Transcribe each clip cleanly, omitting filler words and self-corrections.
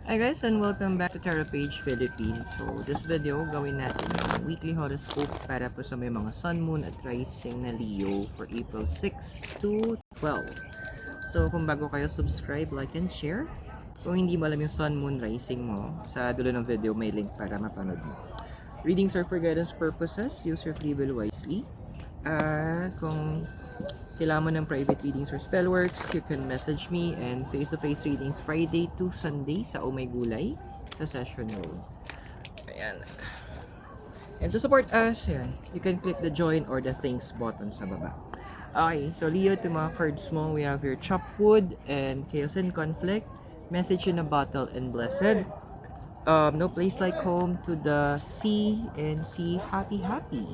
Hi guys and welcome back to Tarot Page Philippines. So this video gawin natin yung weekly horoscope para po sa may mga Sun, Moon at Rising na Leo for April 6 to 12. So kung bago kayo, subscribe, like, and share. Kung hindi mo alam yung Sun, Moon, Rising mo, sa dulo ng video may link para mapanood mo. Readings are for guidance purposes. Use your free will wisely. Kung kailangan mo ng private readings or spellworks, you can message me, and face-to-face readings Friday to Sunday sa Umay Gulay sa Session Road. Ayan. And to support us, yan, you can click the join or the thanks button sa baba. Okay, so Leo, ito mga cards mo, we have your Chopwood and Chaos and Conflict, Message in a Bottle and Blessed, No Place Like Home, To the Sea, and Sea Happy Happy.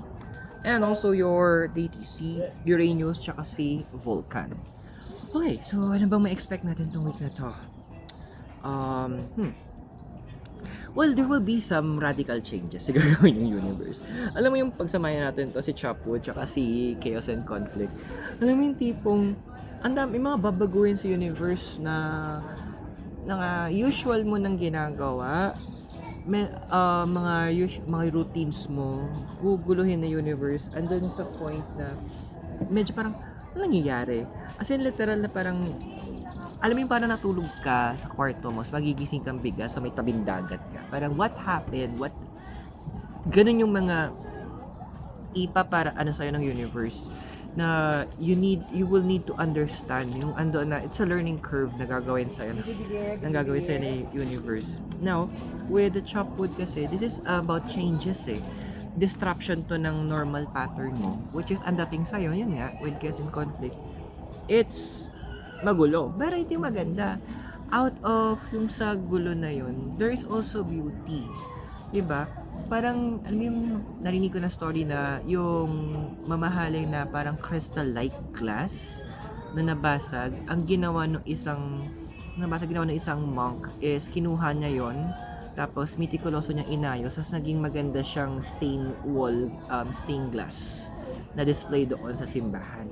And also your DTC, Uranus, tsaka si Vulcan. Okay, so ano bang ma-expect natin itong week na to? Well, there will be some radical changes sa gagawin yung universe. Alam mo yung pagsamayan natin to si Chopwood tsaka si Chaos and Conflict. Alam mo yung tipong, ang dami mga babaguhin sa universe na usual mo nang ginagawa. Mga routines mo, guguluhin na universe, andun sa point na medyo parang ano nangyayari? As in literal na parang alam mo yung parang natulog ka sa kwarto mo, magigising kang bigla sa may tabing dagat ka. Parang what happened? Ganun yung mga para ano sa'yo ng universe na you will need to understand yung ando na it's a learning curve na gagawin sa'yo ng universe. Now, with the Chopwood kasi, this is about changes disruption to ng normal pattern mo, which is ang dating sa'yo, yun nga, with Chaos and Conflict, it's magulo, pero hindi maganda. Out of yung sa gulo na yun, there is also beauty. Diba? Parang, alam mo yung narinig ko na story na yung mamahaling na parang crystal-like glass na nabasag, ang ginawa ng isang monk is kinuha niya yon, tapos mitikuloso niya inayos, tapos naging maganda siyang stained glass na display doon sa simbahan.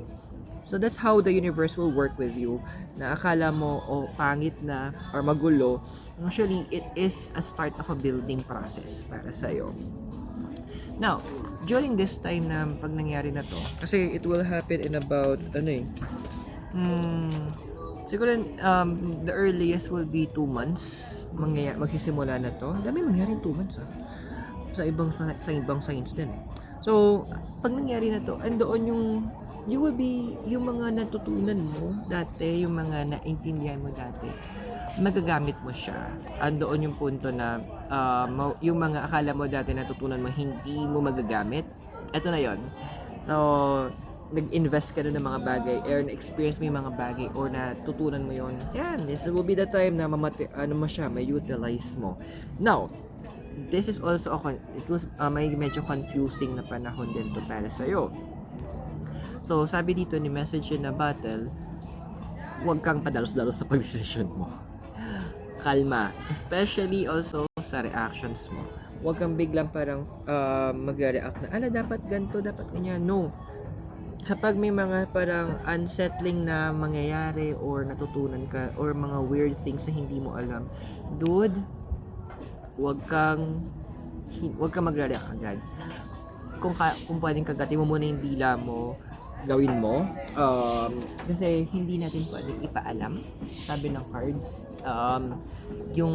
So that's how the universe will work with you. Na akala mo pangit na or magulo, actually it is a start of a building process para sa iyo. Now, during this time na pag nangyari na to, kasi it will happen in about siguro the earliest will be 2 months magsisimula na to. Dami mangyari 2 months sa ibang science din. So, pag nangyari na to, andoon yung mga natutunan mo dati, yung mga naintindihan mo dati, magagamit mo siya. Andoon yung punto na yung mga akala mo dati natutunan mo, hindi mo magagamit. Ito na yon. So, nag-invest ka doon ng mga bagay, or na-experience mo yung mga bagay, or natutunan mo yon. Yan, this will be the time na may utilize mo. Now, this is also may medyo confusing na panahon din to para sa'yo. So, sabi dito ni Message in a Bottle, huwag kang padalos-dalos sa pag-decision mo. Kalma. Especially also sa reactions mo. Huwag kang biglang parang magre-react na, dapat ganito, dapat ganyan. No. Kapag may mga parang unsettling na mangyayari or natutunan ka or mga weird things na hindi mo alam, dude, huwag kang magre-react agad. Kung pwedeng kagatin mo muna yung dila mo, gawin mo, kasi hindi natin pwedeng ipaalam, sabi ng cards, yung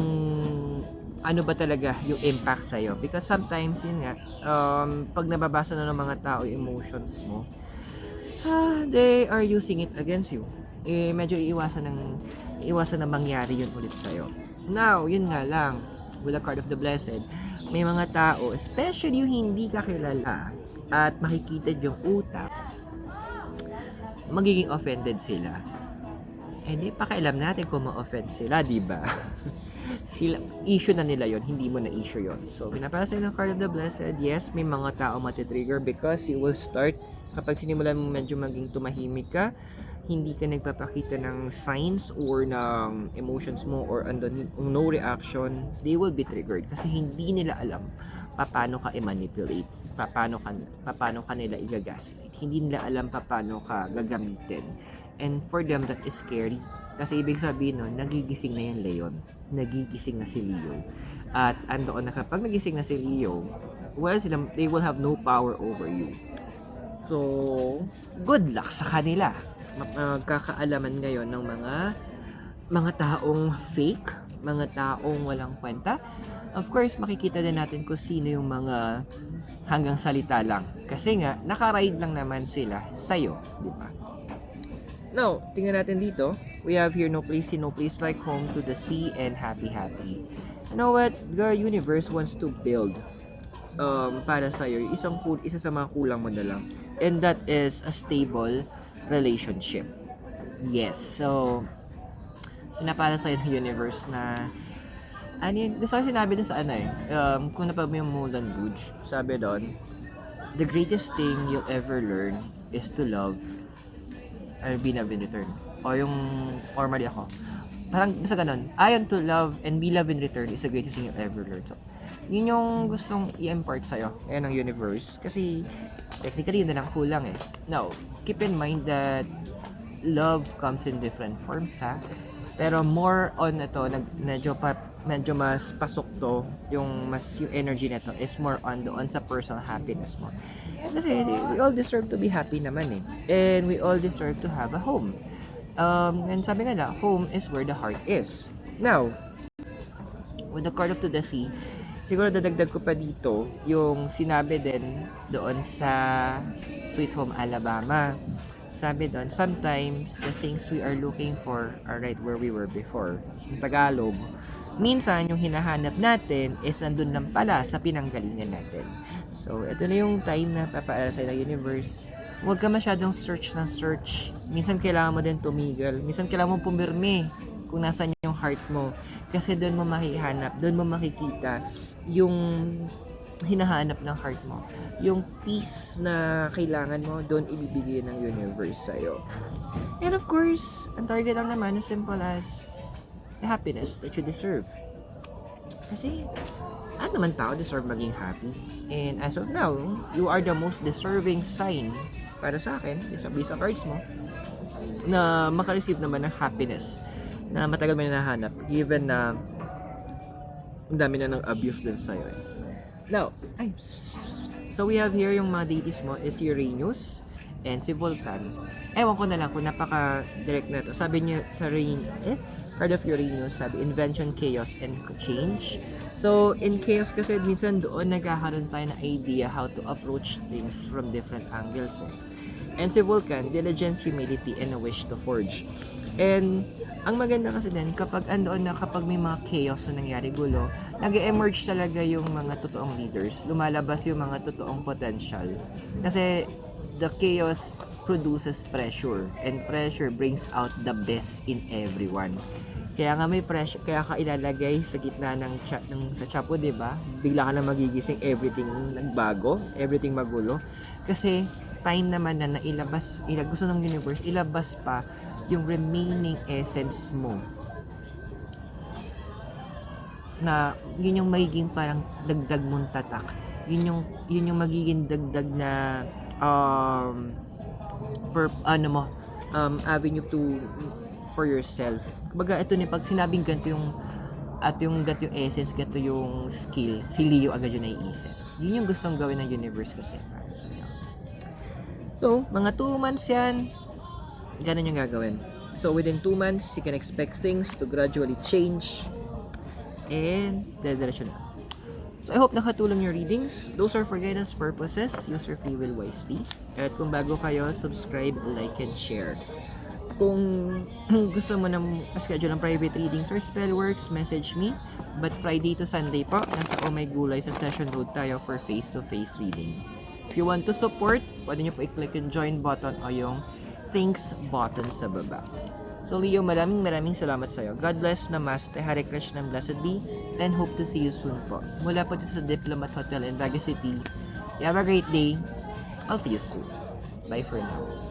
ano ba talaga yung impact sa'yo, because sometimes yun nga, pag nababasa na ng mga tao yung emotions mo, they are using it against you. Medyo iiwasan na mangyari yun ulit sa'yo. Now, yun nga lang, with the card of the blessed, may mga tao, especially yung hindi ka kilala at makikita yung utak, magiging offended sila. Hindi pakialam natin kung ma-offend sila, di ba? Issue na nila yon, hindi mo na issue yon. So, pinapasa ng card of the blessed, yes, may mga tao matitrigger because you will start, kapag sinimulan mo medyo maging tumahimik ka, hindi ka nagpapakita ng signs or ng emotions mo or no reaction, they will be triggered kasi hindi nila alam paano ka i-manipulate, paano ka nila i-gaslight, hindi nila alam paano ka gagamitin. And for them, that is scary. Kasi ibig sabihin nun, nagigising na yung leon. nagigising na si Leo. At andoon na kapag nagising na si Leo, well, they will have no power over you. So, good luck sa kanila. Magkakaalaman ngayon ng mga taong fake, mga taong walang kwenta. Of course, makikita din natin kung sino yung mga hanggang salita lang. Kasi nga, nakaride lang naman sila sa'yo, di ba? Now, tingnan natin dito. We have here no place like home to the sea and happy. You know what? The universe wants to build para sa'yo. Isa sa mga kulang mo na lang. And that is a stable relationship. Yes. So, pinapala sa'yo ng universe na gusto ko sinabi dun sa kung napag mo yung Moulin Rouge, sabi doon, the greatest thing you'll ever learn is to love or be loved in return. Or mali ako. Parang basta ganun. Ayon to love and be loved in return is the greatest thing you'll ever learn. So, yun yung gustong i-impart sa'yo ng universe. Kasi, technically, yun na lang kulang eh. Now, keep in mind that love comes in different forms, ha? Pero more on ito, medyo mas pasok to, yung energy nito is more on doon sa personal happiness mo. Kasi we all deserve to be happy naman eh. And we all deserve to have a home. And sabi nga home is where the heart is. Now, with the card of to the sea, siguro dadagdag ko pa dito yung sinabi din doon sa Sweet Home Alabama. Sabi doon, sometimes the things we are looking for are right where we were before. Yung Tagalog, minsan yung hinahanap natin is nandun lang pala sa pinanggalingan natin. So, ito na yung time na papaala sa'yo ng universe. Huwag ka masyadong search ng search. Minsan kailangan mo din tumigil. Minsan kailangan mo pumirmi kung nasan yung heart mo. Kasi doon mo makihanap, doon mo makikita yung hinahanap ng heart mo. Yung peace na kailangan mo, doon ibibigay ng universe sa'yo. And of course, ang target lang naman as simple as the happiness that you deserve. Kasi, naman tao deserve maging happy. And as of now, you are the most deserving sign para sa akin, sa Visa cards mo, na makareceive naman ng happiness na matagal mo na nahanap, given na ang dami na ng abuse din sa'yo. Now, so we have here yung mga deities mo is Uranus and si Vulcan. Ewan ko na lang kung napaka-direct na ito. Sabi niya sa card of Uranus, sabi, invention, chaos, and change. So, in chaos kasi, minsan doon nagkakaroon tayo ng idea how to approach things from different angles. And si Vulcan, diligence, humility, and a wish to forge. And, ang maganda kasi din, kapag may mga chaos na nangyari, gulo, nag-emerge talaga yung mga totoong leaders. Lumalabas yung mga totoong potential. Kasi, the chaos produces pressure. And pressure brings out the best in everyone. Kaya nga may pressure, kaya ka ilalagay sa gitna sa chapo, di ba? Bigla ka na magigising, everything nagbago, everything magulo. Kasi time naman na gusto ng universe, ilabas pa yung remaining essence mo. Na yun yung magiging parang dagdag mong tatak. Yun yung magiging dagdag na avenue for yourself. Kumbaga, ito ni pag sinabing ganito yung essence, ganito yung skill, si Leo agad yung naiisip. Yun yung gustong gawin ng universe kasi para sa'yo. So, mga 2 months yan, ganun yung gagawin. So, within 2 months, you can expect things to gradually change and diretso na. So, I hope nakatulong yung readings. Those are for guidance purposes. Use your free will wisely. At kung bago kayo, subscribe, like, and share. Kung gusto mo na schedule ng private readings or spellworks, message me. But Friday to Sunday po, nasa Oh My Gulay sa Session Road tayo for face-to-face reading. If you want to support, pwede nyo po i-click yung join button o yung thanks button sa baba. So Leo, maraming salamat sa'yo. God bless, Namaste, Hare Krishna, Blessed be, and hope to see you soon po. Mula po sa Diplomat Hotel in Baguio City. You have a great day. I'll see you soon. Bye for now.